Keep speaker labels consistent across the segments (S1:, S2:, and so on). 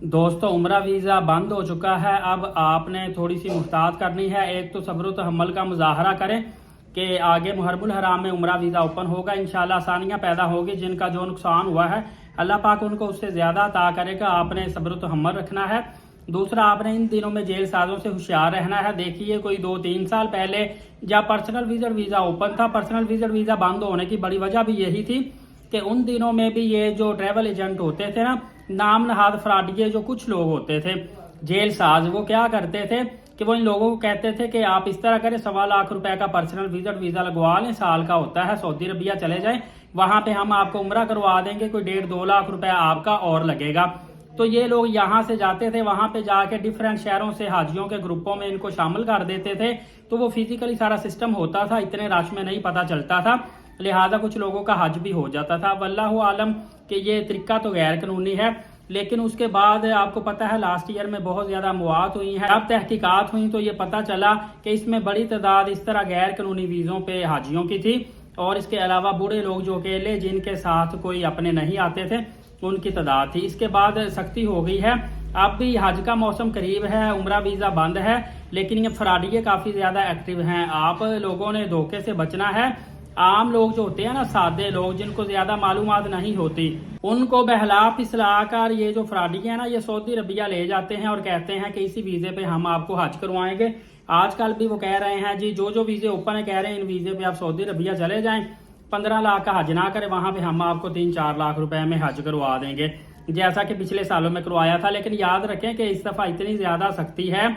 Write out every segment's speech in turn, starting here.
S1: दोस्तों उम्रा वीज़ा बंद हो चुका है। अब आपने थोड़ी सी मुहतात करनी है। एक तो सब्र तहम्मुल का मुजाहरा करें कि आगे मुहर्रमुल हराम में उम्रा वीज़ा ओपन होगा, इंशाल्लाह आसानियाँ पैदा होगी। जिनका जो नुकसान हुआ है अल्लाह पाक उनको उससे ज़्यादा अता करेगा। आपने सब्र तहम्मुल रखना है। दूसरा, आपने इन दिनों में जेल साजों से होशियार रहना है। देखिए, कोई 2-3 साल पहले जब पर्सनल विजिट वीज़ा ओपन था, पर्सनल विजिट वीज़ा बंद होने की बड़ी वजह भी यही थी कि उन दिनों में भी ये जो ट्रैवल एजेंट होते थे ना, नाम नहाद फ्रॉडिये जो कुछ लोग होते थे जेल साज, वो क्या करते थे कि वो इन लोगों को कहते थे कि आप इस तरह करें, 1.25 लाख रुपए का पर्सनल विजिट वीज़ा लगवा लें, साल का होता है, सऊदी अरबिया चले जाएं, वहां पे हम आपको उम्रा करवा देंगे, कोई 1.5-2 लाख रुपए आपका और लगेगा। तो ये लोग यहाँ से जाते थे, वहां पे जाके डिफरेंट शहरों से हाजियों के ग्रुपों में इनको शामिल कर देते थे। तो वो फिजिकली सारा सिस्टम होता था, इतने रश में नहीं पता चलता था, लिहाजा कुछ लोगों का हज भी हो जाता था। वल्लाहु आलम कि ये तरीका तो गैर कानूनी है। लेकिन उसके बाद आपको पता है लास्ट ईयर में बहुत ज्यादा मौत हुई है। अब तहकीकात हुई तो ये पता चला कि इसमें बड़ी तादाद इस तरह गैर कानूनी वीजों पे हाजियों की थी, और इसके अलावा बूढ़े लोग जो अकेले जिनके साथ कोई अपने नहीं आते थे उनकी तादाद थी। इसके बाद सख्ती हो गई है। अब भी हज का मौसम करीब है, उम्रा वीजा बंद है, लेकिन ये फ्रॉडिये काफी ज्यादा एक्टिव हैं। आप लोगों ने धोखे से बचना है। आम लोग जो होते हैं ना, सादे लोग जिनको ज्यादा मालूमात नहीं होती, उनको बहला फिसला कर ये जो फ्रॉडिये हैं ना, ये सऊदी अरबिया ले जाते हैं और कहते हैं कि इसी वीजे पे हम आपको हज करवाएंगे। आजकल भी वो कह रहे हैं जी, जो वीजे ओपन है कह रहे हैं इन वीजे पे आप सऊदी अरबिया चले जाएं, 15 लाख का हज ना करें, वहां पे हम आपको 3-4 लाख रुपए में हज करवा देंगे, जैसा कि पिछले सालों में करवाया था। लेकिन याद रखें कि इस दफा इतनी ज्यादा सख्ती है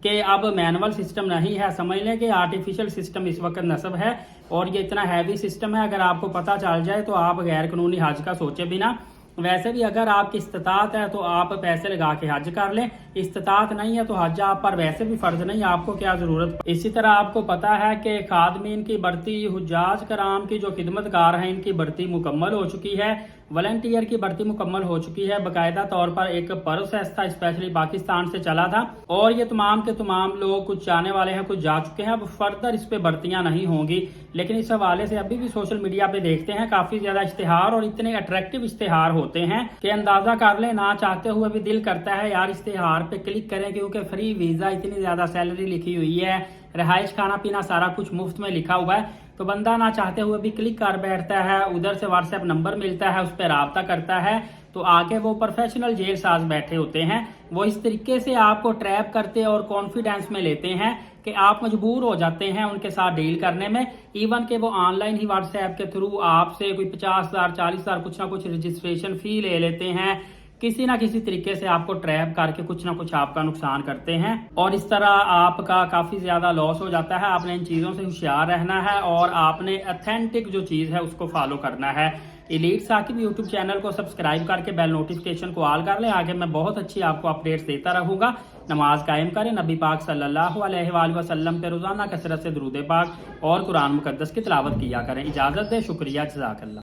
S1: कि अब मैनुअल सिस्टम नहीं है, समझ लें कि आर्टिफिशियल सिस्टम इस वक्त नस्ब है, और ये इतना हैवी सिस्टम है, अगर आपको पता चल जाए तो आप गैर कानूनी हज का सोचे भी ना। वैसे भी अगर आपकी इस्तात है तो आप पैसे लगा के हज कर लें, इस्तात नहीं है तो हज आप पर वैसे भी फर्ज नहीं, आपको क्या जरूरत। इसी तरह आपको पता है कि खादमीन की भर्ती, हुज्जाज कराम की जो खिदमतकार हैं इनकी भर्ती मुकम्मल हो चुकी है, वॉलंटियर की भर्ती मुकम्मल हो चुकी है। बाकायदा तौर पर एक प्रोसेस था, स्पेशली पाकिस्तान से चला था, और ये तमाम के तमाम लोग, कुछ जाने वाले हैं कुछ जा चुके हैं। अब फर्दर इस पे भर्तियां नहीं होंगी। लेकिन इस हवाले से अभी भी सोशल मीडिया पे देखते हैं काफी ज्यादा इश्तिहार, और इतने अट्रैक्टिव इश्तिहार होते हैं कि अंदाजा कर ले, ना चाहते हुए भी दिल करता है यार इश्तिहार पे क्लिक करें, क्योंकि फ्री वीजा, इतनी ज्यादा सैलरी लिखी हुई है, रहाइश खाना पीना सारा कुछ मुफ्त में लिखा हुआ है, तो बंदा ना चाहते हुए भी क्लिक कर बैठता है। उधर से व्हाट्सएप नंबर मिलता है, उस पर राब्ता करता है, तो आगे वो प्रोफेशनल जेल साज बैठे होते हैं, वो इस तरीके से आपको ट्रैप करते और कॉन्फिडेंस में लेते हैं कि आप मजबूर हो जाते हैं उनके साथ डील करने में। इवन के वो ऑनलाइन ही व्हाट्सएप के थ्रू आपसे कोई 50,000 40,000 कुछ ना कुछ रजिस्ट्रेशन फी ले लेते हैं, किसी ना किसी तरीके से आपको ट्रैप करके कुछ ना कुछ आपका नुकसान करते हैं, और इस तरह आपका काफी ज्यादा लॉस हो जाता है। आपने इन चीजों से होशियार रहना है, और आपने ऑथेंटिक जो चीज है उसको फॉलो करना है। एलीट साकिब यूट्यूब चैनल को सब्सक्राइब करके बेल नोटिफिकेशन को ऑल कर ले, आगे मैं बहुत अच्छी आपको अपडेट्स देता रहूंगा। नमाज कायम करें, नबी पाक सल्लल्लाहु अलैहि वसल्लम पे रोजाना कसरत से दुरूद पाक और कुरान मुकद्दस की तिलावत किया करें। इजाजत दे, शुक्रिया, जज़ाकल्लाह।